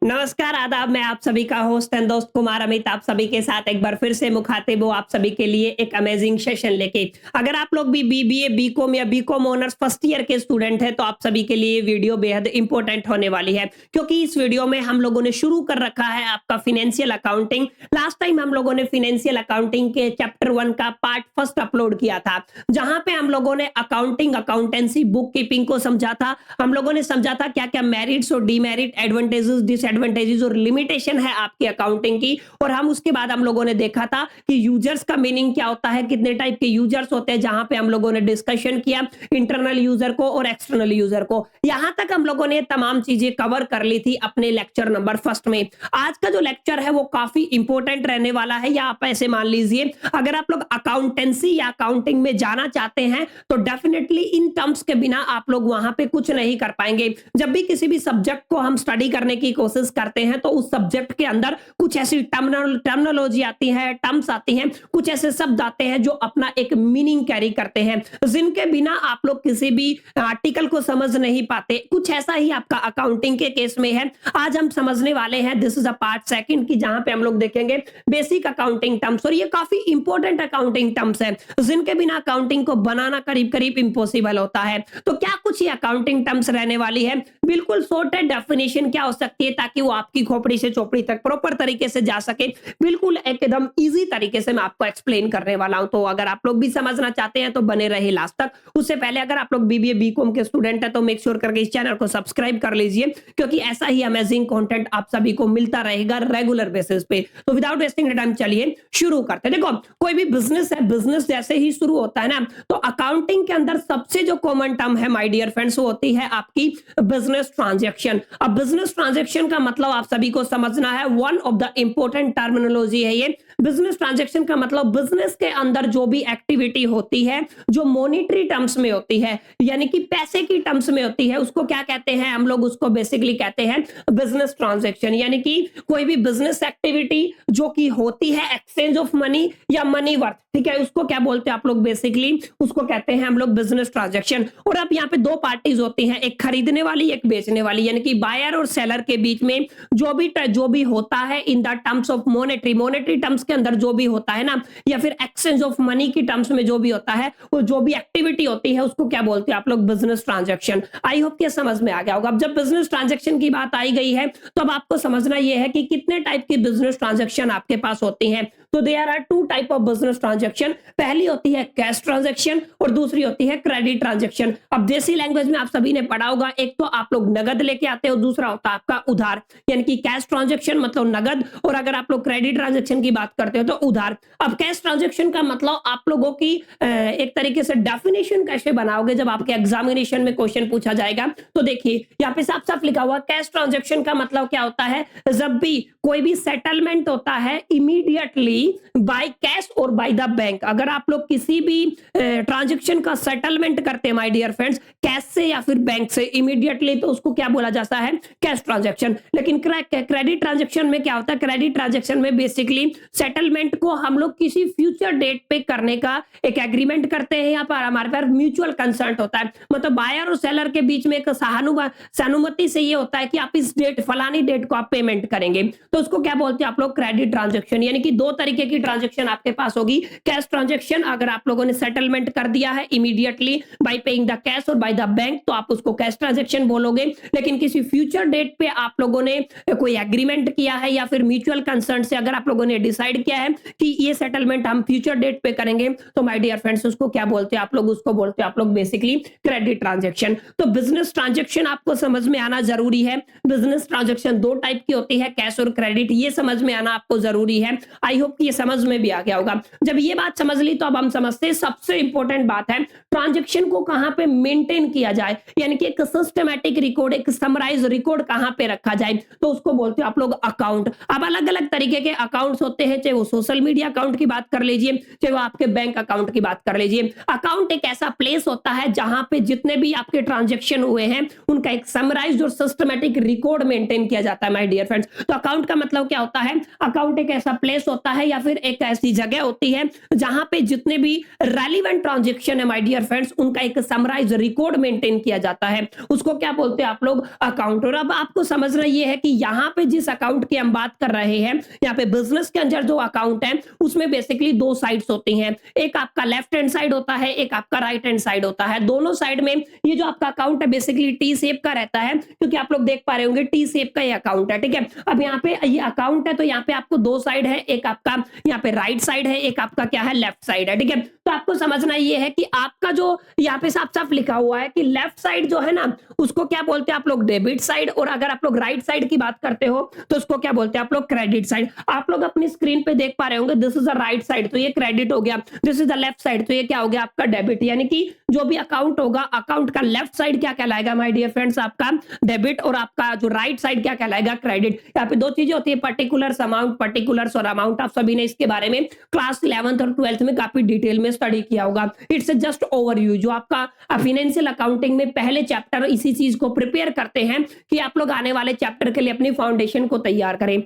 नमस्कार, आदाब। मैं आप सभी का होस्ट एंड दोस्त कुमार अमित आप सभी के साथ एक बार फिर से मुखातिब हूँ आप सभी के लिए एक अमेजिंग सेशन लेके। अगर आप लोग भी बीबीए, बीकॉम या बीकॉम ऑनर्स फर्स्ट ईयर के स्टूडेंट हैं तो आप सभी के लिए ये वीडियो बेहद इंपॉर्टेंट होने वाली है, क्योंकि इस वीडियो में हम लोगों ने शुरू कर रखा है आपका फाइनेंशियल अकाउंटिंग। लास्ट टाइम हम लोगों ने फाइनेंशियल अकाउंटिंग के चैप्टर 1 का पार्ट फर्स्ट अपलोड किया था, जहां पे हम लोगों ने अकाउंटिंग, अकाउंटेंसी, बुक कीपिंग को समझा था। हम लोगों ने समझा था क्या क्या मेरिट्स और डीमेरिट, एडवांटेजेस, डिसएडवांटेजेस और लिमिटेशन है आपकी अकाउंटिंग की। और हम उसके बाद हम लोगों ने देखा था कि यूजर्स का मीनिंग क्या होता है, कितने टाइप के यूजर्स होते हैं, जहां पे हम लोगों ने डिस्कशन किया इंटरनल यूजर को और एक्सटर्नल यूजर को। यहां तक हम लोगों ने तमाम चीजें कवर कर ली थी अपने लेक्चर नंबर फर्स्ट में। आज का जो लेक्चर है वो काफी इंपॉर्टेंट रहने वाला है, या आप ऐसे मान लीजिए अगर आप लोग अकाउंटेंसी या अकाउंटिंग में जाना चाहते हैं तो डेफिनेटली इन टर्म्स के बिना आप लोग वहां पे कुछ नहीं कर पाएंगे। जब भी किसी भी सब्जेक्ट को हम स्टडी करने की कोशिश करते हैं तो उस सब्जेक्ट के अंदर कुछ ऐसी टर्मिनोलॉजी आती है, टर्म्स आती हैं, कुछ ऐसे शब्द आते हैं जो अपना एक मीनिंग कैरी करते हैं, जिनके बिना आप लोग किसी भी आर्टिकल को समझ नहीं पाते। कुछ ऐसा ही आपका अकाउंटिंग के केस में है। आज हम समझने वाले हैं, this is a part second, की जहां पे हम लोग देखेंगे बेसिक अकाउंटिंग टर्म्स, और ये काफी इंपॉर्टेंट अकाउंटिंग टर्म्स है जिनके बिना अकाउंटिंग को बनाना करीब करीब इम्पॉसिबल होता है। तो क्या कुछ ये अकाउंटिंग टर्म्स रहने वाली है, बिल्कुल शॉर्टेड डेफिनेशन क्या हो सकती है ताकि वो आपकी खोपड़ी से चोपड़ी तक प्रॉपर तरीके से जा सके। बिल्कुल एकदम इजी तरीके से मैं आपको एक्सप्लेन करने वाला हूं। तो अगर आप लोग भी समझना चाहते हैं तो बने रहे लास्ट तक। उससे पहले अगर आप लोग बीबीए, बीकॉम के स्टूडेंट है तो मेक श्योर करके इस चैनल को सब्सक्राइब कर लीजिए, क्योंकि ऐसा ही अमेजिंग कंटेंट आप सभी को मिलता रहेगा रेगुलर बेसिस पे। तो विदाउट वेस्टिंग टाइम चलिए शुरू करते हैं। देखो, कोई भी बिजनेस है, बिजनेस जैसे ही शुरू होता है ना, तो अकाउंटिंग के अंदर सबसे जो कॉमन टर्म है माय डियर फ्रेंड्स, वो होती है आपकी बिजनेस ट्रांजैक्शन। अब बिजनेस ट्रांजैक्शन का मतलब आप सभी को समझना है, one of the important terminology है ये। बिजनेस ट्रांजैक्शन का मतलब बिजनेस के अंदर जो भी एक्टिविटी होती है जो मॉनेटरी टर्म्स में होती है, यानी कि पैसे की टर्म्स में होती है, उसको क्या कहते हैं हम लोग, उसको बेसिकली कहते हैं बिजनेस ट्रांजैक्शन। यानी कि कोई भी बिजनेस एक्टिविटी जो कि होती है एक्सचेंज ऑफ मनी या मनी वर्थ, ठीक है, उसको क्या बोलते हैं आप लोग, बेसिकली उसको कहते हैं हम लोग बिजनेस ट्रांजैक्शन। और अब यहाँ पे दो पार्टीज होती हैं, एक खरीदने वाली, एक बेचने वाली, यानी कि बायर और सेलर के बीच में जो भी होता है in the terms of monetary terms के अंदर जो भी होता है ना, या फिर एक्सचेंज ऑफ मनी की टर्म्स में जो भी होता है, वो जो भी एक्टिविटी होती है उसको क्या बोलते हैं आप लोग, बिजनेस ट्रांजैक्शन। आई होप ये समझ में आ गया होगा। अब जब बिजनेस ट्रांजैक्शन की बात आई गई है तो अब आपको समझना यह है कि कितने टाइप की बिजनेस ट्रांजैक्शन आपके पास होती हैं। तो there are two type of business transaction. पहली होती है कैश ट्रांजैक्शन और दूसरी होती है क्रेडिट ट्रांजैक्शन। अब देसी लैंग्वेज में आप सभी ने पढ़ा होगा, एक तो आप लोग नगद लेके आते हो, दूसरा होता है आपका उधार, यानी कि कैश ट्रांजैक्शन मतलब नगद, और अगर आप लोग क्रेडिट ट्रांजैक्शन की बात करते हो तो उधार। अब कैश ट्रांजैक्शन का मतलब आप लोगों की एक तरीके से डेफिनेशन कैसे बनाओगे जब आपके एग्जामिनेशन में क्वेश्चन पूछा जाएगा। तो देखिए यहाँ पे साफ साफ लिखा हुआ, कैश ट्रांजैक्शन का मतलब क्या होता है, जब भी कोई भी सेटलमेंट होता है इमीडिएटली बाय कैश और बाय द बैंक। अगर आप लोग किसी भी ट्रांजैक्शन का सेटलमेंट करते हैं माय डियर फ्रेंड्स, कैश से या फिर बैंक से इमीडिएटली, तो उसको क्या बोला जाता है, कैश ट्रांजैक्शन। लेकिन क्रेडिट ट्रांजैक्शन में क्या होता है, क्रेडिट ट्रांजैक्शन में बेसिकली सेटलमेंट को हम लोग किसी फ्यूचर डेट पे करने का एक एग्रीमेंट करते हैं। यहाँ पर हमारे पास म्यूचुअल कंसेंट होता है, मतलब बायर और सेलर के बीच में एक सहानुभूति से ये होता है कि आप इस डेट, फलानी डेट को आप पेमेंट करेंगे, तो उसको क्या बोलते हैं आप लोग, क्रेडिट ट्रांजैक्शन। यानी कि दो तरीके की ट्रांजैक्शन आपके पास होगी। कैश ट्रांजैक्शन, अगर आप लोगों ने सेटलमेंट कर दिया है immediately bye paying the cash और बाय द बैंक, तो आप उसको कैश ट्रांजैक्शन बोलोगे। लेकिन किसी फ्यूचर डेट पे आप लोगों ने कोई एग्रीमेंट किया है या फिर म्यूचुअल कंसेंट से अगर आप लोगों ने डिसाइड किया है कि ये सेटलमेंट हम फ्यूचर डेट पे करेंगे, तो माय डियर फ्रेंड्स उसको क्या बोलते हैं आप लोग, उसको बोलते हैं आप लोग बेसिकली क्रेडिट ट्रांजैक्शन। तो बिजनेस ट्रांजैक्शन आपको समझ में आना जरूरी है। बिजनेस ट्रांजैक्शन दो टाइप की होती है, कैश और क्रेडिट, ये समझ में आना आपको जरूरी है। आई होप ये समझ में भी आ गया होगा। जब ये बात समझ ली तो अब हम समझते हैं सबसे इंपॉर्टेंट बात है, ट्रांजैक्शन को कहां पे मेंटेन किया जाए, यानी कि एक सिस्टमैटिक रिकॉर्ड, एक समराइज रिकॉर्ड कहां पे रखा जाए, तो उसको बोलते हैं आप लोग अकाउंट। अब अलग अलग तरीके के अकाउंट्स होते हैं, चाहे वो सोशल मीडिया अकाउंट की बात कर लीजिए, चाहे वो आपके बैंक अकाउंट की बात कर लीजिए। अकाउंट एक ऐसा प्लेस होता है जहां पे जितने भी आपके ट्रांजैक्शन हुए हैं उनका एक समराइज्ड और सिस्टमैटिक रिकॉर्ड मेंटेन किया जाता है माय डियर फ्रेंड्स। तो अकाउंट का मतलब क्या होता है, अकाउंट एक ऐसा प्लेस होता है या फिर एक ऐसी जगह होती है जहां पे जितने भी रेलिवेंट ट्रांजैक्शन है माय डियर फ्रेंड्स, उनका एक समराइज रिकॉर्ड मेंटेन किया जाता है, उसको क्या बोलते हैं आप लोग, अकाउंट। और अब आपको समझना ये है कि यहाँ पे जिस अकाउंट की हम बात कर रहे हैं, यहाँ पे बिजनेस के अंदर जो अकाउंट है उसमें बेसिकली दो साइड्स होती हैं, एक आपका लेफ्ट हैंड साइड होता है, एक आपका राइट हैंड साइड होता है। दोनों साइड में ये जो आपका अकाउंट है बेसिकली टी शेप का रहता है, क्योंकि आप लोग देख पा रहे होंगे टी शेप का ये अकाउंट है, ठीक है। अब यहाँ पे ये अकाउंट है तो यहाँ पे आपको दो साइड है, एक आपका यहाँ पे राइट साइड है, एक आपका क्या है, लेफ्ट साइड है, ठीक है। तो आपको समझना ये है कि आपका जो यहाँ पे साफ साफ लिखा हुआ है कि लेफ्ट साइड जो है ना उसको क्या बोलते हैं आप लोग, डेबिट साइड, और अगर आप लोग राइट साइड की बात करते हो तो उसको क्या बोलते हैं आप लोग, क्रेडिट साइड। आप लोग अपनी स्क्रीन पे देख पा रहे होंगे, this is the right side तो ये क्रेडिट हो गया, this is the left side तो ये क्या हो गया, आपका डेबिट। यानी कि जो भी अकाउंट होगा, अकाउंट का लेफ्ट साइड क्या कहलाएगा माय डियर फ्रेंड्स, आपका डेबिट, और आपका जो राइट साइड क्या कहलाएगा, क्रेडिट। यहाँ पे दो चीजें होती है, पर्टिकुलर्स अमाउंट, पर्टिकुलर्स और अमाउंट। आप सभी ने इसके बारे में क्लास 11th और 12th में काफी डिटेल में स्टडी किया होगा। इट्स जस्ट ओवरव्यू, जो आपका फाइनेंशियल अकाउंटिंग में पहले चैप्टर इसी चीज को प्रिपेयर करते हैं कि आप लोग आने वाले चैप्टर के लिए अपनी फाउंडेशन को तैयार करें।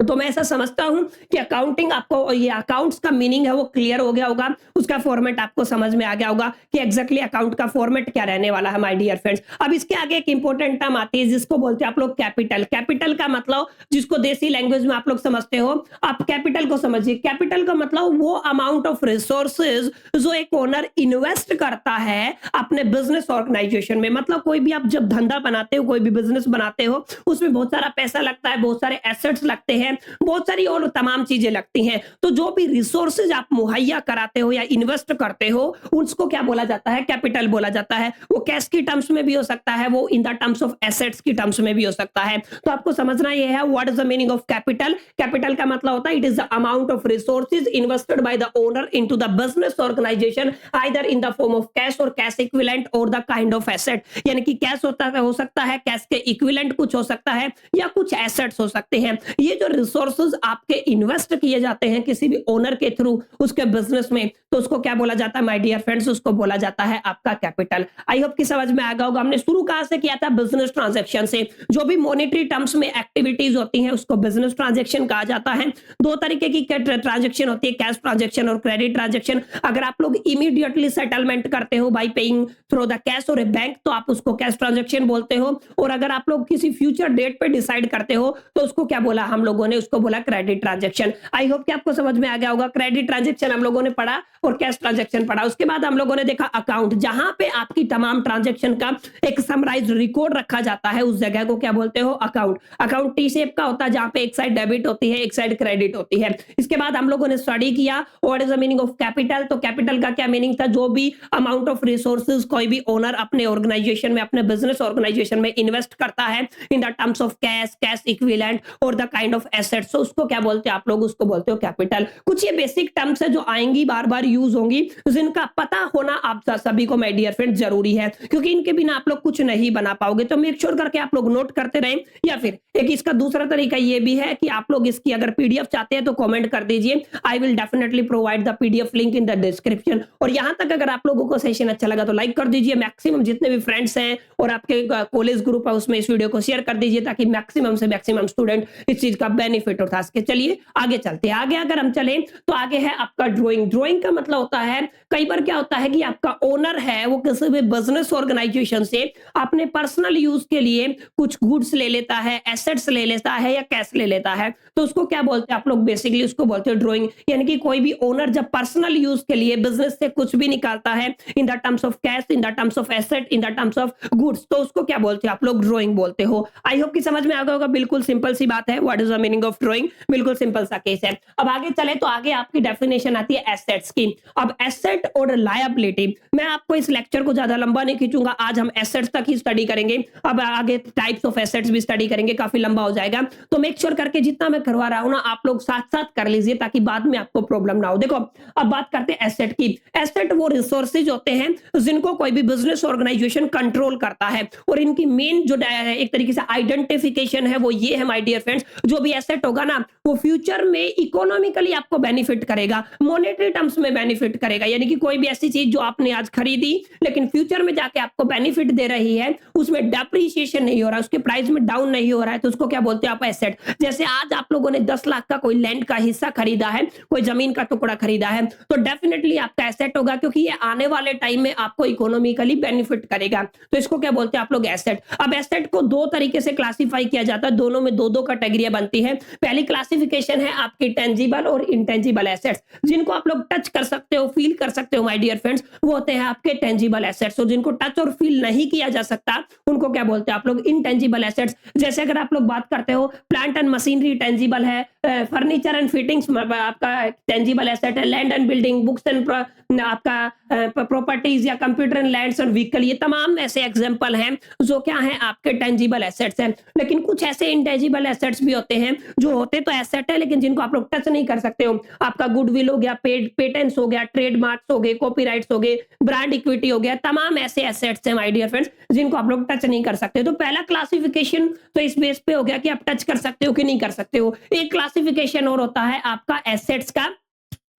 तो मैं ऐसा समझता हूं कि अकाउंटिंग आपको, ये अकाउंट्स का मीनिंग है वो क्लियर हो गया होगा, उसका फॉर्मेट आपको समझ में आ गया होगा कि एग्जैक्टली अकाउंट का फॉर्मेट क्या रहने वाला है माय डियर फ्रेंड्स। अब इसके आगे एक इंपॉर्टेंट टर्म आती है जिसको बोलते हैं आप लोग कैपिटल। कैपिटल का मतलब, जिसको देसी लैंग्वेज में आप लोग समझते हो, आप कैपिटल को समझिए। कैपिटल का मतलब वो अमाउंट ऑफ रिसोर्सेज जो एक ओनर इन्वेस्ट करता है अपने बिजनेस ऑर्गेनाइजेशन में। मतलब कोई भी आप जब धंधा बनाते हो, कोई भी बिजनेस बनाते हो, उसमें बहुत सारा पैसा लगता है, बहुत सारे एसेट्स लगते हैं, बहुत सारी और तमाम चीजें लगती हैं। तो जो भी रिसोर्सेज आप मुहैया कराते हो या इन्वेस्ट करते हो, उसको क्या बोला जाता है, कैपिटल बोला जाता है। वो कैश की टर्म्स में भी हो सकता है, वो in the terms of assets की टर्म्स में भी हो सकता है। तो आपको समझना ये है what is the meaning of capital. Capital का मतलब होता है it is the amount of resources invested by the owner into the business organisation either in the form of cash और कैश इक्विवेलेंट और द काइंड ऑफ एसेट। यानी कि cash हो सकता है, कैश के इक्विवेलेंट कुछ हो सकता है, या कुछ एसेट्स हो सकते हैं। ये जो रिसोर्सेज आपके इन्वेस्ट किए जाते हैं किसी भी ओनर के थ्रू उसके बिजनेस में, तो उसको क्या बोला जाता है माय डियर फ्रेंड्स, उसको बोला जाता है आपका कैपिटल। आई होप कि समझ में आ गया होगा। हमने शुरू कहां से किया था, बिजनेस ट्रांजैक्शन से। जो भी मॉनेटरी टर्म्स में एक्टिविटीज होती हैं उसको बिजनेस ट्रांजैक्शन कहा जाता है। दो तरीके की ट्रांजैक्शन होती है, कैश ट्रांजैक्शन और क्रेडिट ट्रांजैक्शन। अगर आप लोग इमीडिएटली सेटलमेंट करते हो bye paying through the cash और ए बैंक, तो आप उसको कैश ट्रांजैक्शन बोलते हो। और अगर आप लोग किसी फ्यूचर डेट पे डिसाइड करते हो तो उसको क्या बोला हम लोगों ने, उसको बोला क्रेडिट ट्रांजैक्शन। आई होप कि आपको समझ में आ गया होगा। क्रेडिट ट्रांजैक्शन हम लोगों ने पढ़ा और कैश ट्रांजैक्शन पढ़ा। उसके बाद हम लोगों ने देखा अकाउंट, जहां पे आपकी तमाम ट्रांजैक्शन का एक समराइज रिकॉर्ड रखा जाता है, उस जगह को क्या बोलते हो, अकाउंट। अकाउंट टी शेप का होता है जहां पे एक साइड डेबिट होती है, एक साइड क्रेडिट होती है। इसके बाद हम लोगों ने स्टडी किया what is the meaning of capital. तो कैपिटल का क्या मीनिंग था, जो भी अमाउंट ऑफ रिसोर्सेज कोई भी ओनर अपने ऑर्गेनाइजेशन में, अपने बिजनेस ऑर्गेनाइजेशन में इन्वेस्ट करता है in the terms of cash, cash equivalent और द काइंड ऑफ एसेट्स, तो उसको क्या बोलते हैं आप लोग, उसको बोलते हो कैपिटल। कुछ ये बेसिक टर्म्स है जो आएंगी, बार बार यूज होंगी, जिनका पता होना आप सभी को माय डियर फ्रेंड जरूरी है, क्योंकि इनके बिना आप लोग कुछ नहीं बना पाओगे। तो मेक श्योर करके आप लोग नोट करते रहें। या फिर एक इसका दूसरा तरीका ये भी है कि आप लोग इसकी अगर पीडीएफ चाहते हैं तो कमेंट कर दीजिए, I will definitely provide the PDF link in the description. और यहां तक अगर आप लोगों को सेशन अच्छा लगा तो लाइक कर दीजिए, मैक्सिमम जितने भी फ्रेंड्स हैं और आपके कॉलेज ग्रुप है उसमें इस वीडियो को शेयर कर दीजिए, ताकि मैक्सिमम से मैक्सिमम स्टूडेंट इस चीज का बेनिफिट उठा सके। चलिए आगे चलते हैं। आगे अगर हम चलें तो आगे है आपका ड्राइंग। ड्राइंग का मतलब होता है, कई बार क्या होता है कि आपका ओनर है वो किसी भी बिजनेस ऑर्गेनाइजेशन से अपने पर्सनल यूज के लिए कुछ गुड्स ले लेता है, एसेट्स ले लेता है या कैश ले लेता है, तो उसको क्या बोलते हैं आप लोग, बेसिकली उसको बोलते हैं ड्राइंग। यानी कि कोई भी ओनर जब पर्सनल यूज के लिए बिजनेस से कुछ भी निकालता है in the terms of cash, in the terms of asset, in the terms of goods, तो उसको क्या बोलते हैं आप लोग, ड्राइंग बोलते हो। आई होप कि समझ में आ गया होगा। बिल्कुल सिंपल सी बात है, what is the meaning of drawing, बिल्कुल सिंपल सा केस है। अब आगे चले तो आगे आपकी डेफिनेशन आती है एसेट्स की। अब एसेट और लायबिलिटी, मैं आपको इस लेक्चर को ज्यादा लंबा नहीं खींचूंगा, आज हम एसेट्स तक ही स्टडी करेंगे। अब आगे टाइप्स ऑफ एसेट्स भी स्टडी करेंगे, काफी लंबा हो जाएगा। तो मेक श्योर करके जितना मैं करवा रहा हूं ना, आप लोग साथ साथ कर लीजिए, ताकि बाद में आपको प्रॉब्लम ना हो। देखो अब बात करते हैं एसेट की। एसेट वो रिसोर्सेज होते हैं जिनको कोई भी बिजनेस ऑर्गेनाइजेशन कंट्रोल करता है, और इनकी मेन जो एक तरीके से आइडेंटिफिकेशन है वो ये है माय डियर फ्रेंड्स, जो भी एसेट होगा ना, वो फ्यूचर में इकोनॉमिकली आपको बेनिफिट करेगा, मॉनेटरी टर्म्स में बेनिफिट करेगा। यानी कि कोई भी ऐसी चीज जो आपने आज खरीदी लेकिन फ्यूचर में जाके आपको बेनिफिट दे रही है, उसमें डेप्रिसिएशन नहीं हो रहा, उसके प्राइस में डाउन नहीं हो रहा है, तो उसको क्या बोलते हैं आप? एसेट। जैसे आज आप लोगों ने 10 लाख का कोई लैंड का हिस्सा खरीदा है, कोई जमीन का टुकड़ा खरीदा है, तो डेफिनेटली आपका एसेट होगा, क्योंकि ये आने वाले टाइम में आपको इकोनॉमिकली बेनिफिट करेगा। तो इसको क्या बोलते हैं आप लोग? एसेट। अब एसेट को दो तरीके से क्लासिफाई किया जाता है, दोनों में दो दो कैटेगरियां बनती है। पहली क्लासिफिकेशन है आपकी टेंजिबल और इंटेंजिबल एसेट्स, जिनको आप लोग टच कर सकते हो, फील कर सकते हो माय डियर फ्रेंड्स, वो होते हैं आपके टेंजिबल एसेट्स। और जिनको टच और फील नहीं किया जा सकता, उनको क्या बोलते हैं आप लोग? Intangible assets. जैसे अगर आप लोग बात करते हो, प्लांट एंड मशीनरी टेंजिबल है, फर्नीचर एंड फिटिंग्स आपका टेंजिबल एसेट है, land and building, books and आपका प्रॉपर्टीज या कंप्यूटर एंड लैंड्स और व्हीकल, ये तमाम ऐसे एग्जांपल हैं जो क्या है आपके टेंजिबल एसेट्स हैं। लेकिन कुछ ऐसे इंटेंजिबल एसेट्स भी होते हैं जो होते तो एसेट है लेकिन जिनको आप लोग टच नहीं कर सकते हो। आपका गुडविल हो गया, पेटेंट्स हो गया, ट्रेडमार्क्स हो गए, कॉपीराइट्स हो गए, ब्रांड इक्विटी हो गया, तमाम ऐसे एसेट्स हैं माय डियर फ्रेंड्स जिनको आप लोग टच नहीं कर सकते। तो पहला क्लासिफिकेशन तो इस बेस पे हो गया कि आप टच कर सकते हो कि नहीं कर सकते हो। एक क्लासिफिकेशन और होता है आपका एसेट्स का,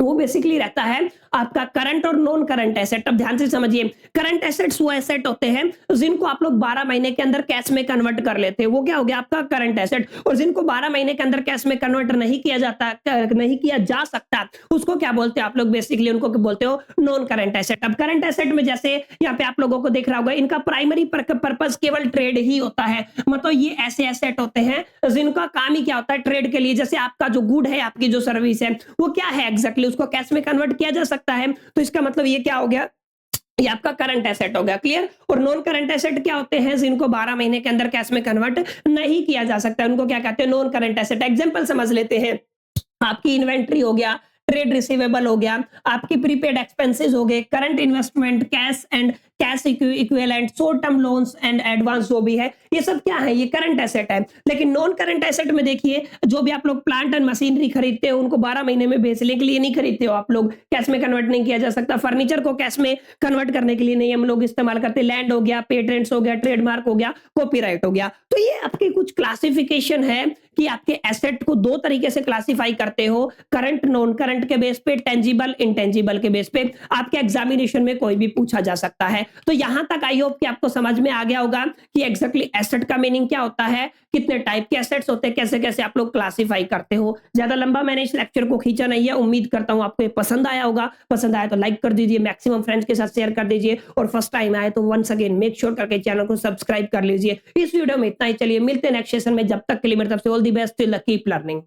वो बेसिकली रहता है आपका करंट और नॉन करंट एसेट। अब ध्यान से समझिए, करंट एसेट्स वो एसेट होते हैं जिनको आप लोग 12 महीने के अंदर कैश में कन्वर्ट कर लेते हैं, वो क्या हो गया आपका करंट एसेट। और जिनको 12 महीने के अंदर कैश में कन्वर्ट नहीं किया जाता, नहीं किया जा सकता, उसको क्या बोलते हैं आप लोग? बेसिकली उनको क्या बोलते हो? Non current asset. अब करंट एसेट में जैसे यहाँ पे आप लोगों को दिख रहा होगा, इनका प्राइमरी पर्पस केवल ट्रेड ही होता है। मतलब ये ऐसे एसेट होते हैं जिनका काम ही क्या होता है? ट्रेड के लिए। जैसे आपका जो गुड है, आपकी जो सर्विस है, वो क्या है एग्जैक्टली, उसको कैश में कन्वर्ट किया जा सकता है, तो इसका मतलब ये क्या हो गया? ये आपका करंट एसेट हो गया। क्लियर? और नॉन करंट एसेट क्या होते हैं? जिनको 12 महीने के अंदर कैश में कन्वर्ट नहीं किया जा सकता, उनको क्या कहते हैं? Non current asset. एग्जांपल समझ लेते हैं, आपकी इन्वेंट्री हो गया, ट्रेड रिसीवेबल हो गया, आपकी प्रीपेड एक्सपेंसेस हो गए, current investment, cash and cash equivalent, short term loans and advance जो भी है, ये सब क्या है? ये करंट एसेट है। लेकिन नॉन करंट एसेट में देखिए, जो भी आप लोग प्लांट एंड मशीनरी खरीदते हो, उनको 12 महीने में बेचने के लिए नहीं खरीदते हो आप लोग, कैश में कन्वर्ट नहीं किया जा सकता। फर्नीचर को कैश में कन्वर्ट करने के लिए नहीं हम लोग इस्तेमाल करते। लैंड हो गया, पेटेंट्स हो गया, ट्रेडमार्क हो गया, कॉपीराइट हो गया। तो ये आपकी कुछ क्लासिफिकेशन है कि आपके एसेट को दो तरीके से क्लासिफाई करते हो, करंट नॉन करंट के बेस पे, टेंजिबल इंटेंजिबल के बेस पे। आपके एग्जामिनेशन में कोई भी पूछा जा सकता है। तो यहां तक आई होप कि आपको समझ में आ गया होगा कि एग्जैक्टली एसेट का मीनिंग क्या होता है, कितने टाइप के एसेट्स होते हैं, कैसे कैसे आप लोग क्लासिफाई करते हो। ज्यादा लंबा मैंने इस लेक्चर को खींचा नहीं है, उम्मीद करता हूं आपको ये पसंद आया होगा। पसंद आया तो लाइक कर दीजिए, मैक्सिमम फ्रेंड्स के साथ शेयर कर दीजिए, और फर्स्ट टाइम आए तो वंस अगेन मेक श्योर करके चैनल को सब्सक्राइब कर लीजिए। इस वीडियो में इतना ही, चलिए मिलते हैं नेक्स्ट सेशन में। जब तक के लिए मेरी तरफ से all the best, keep learning.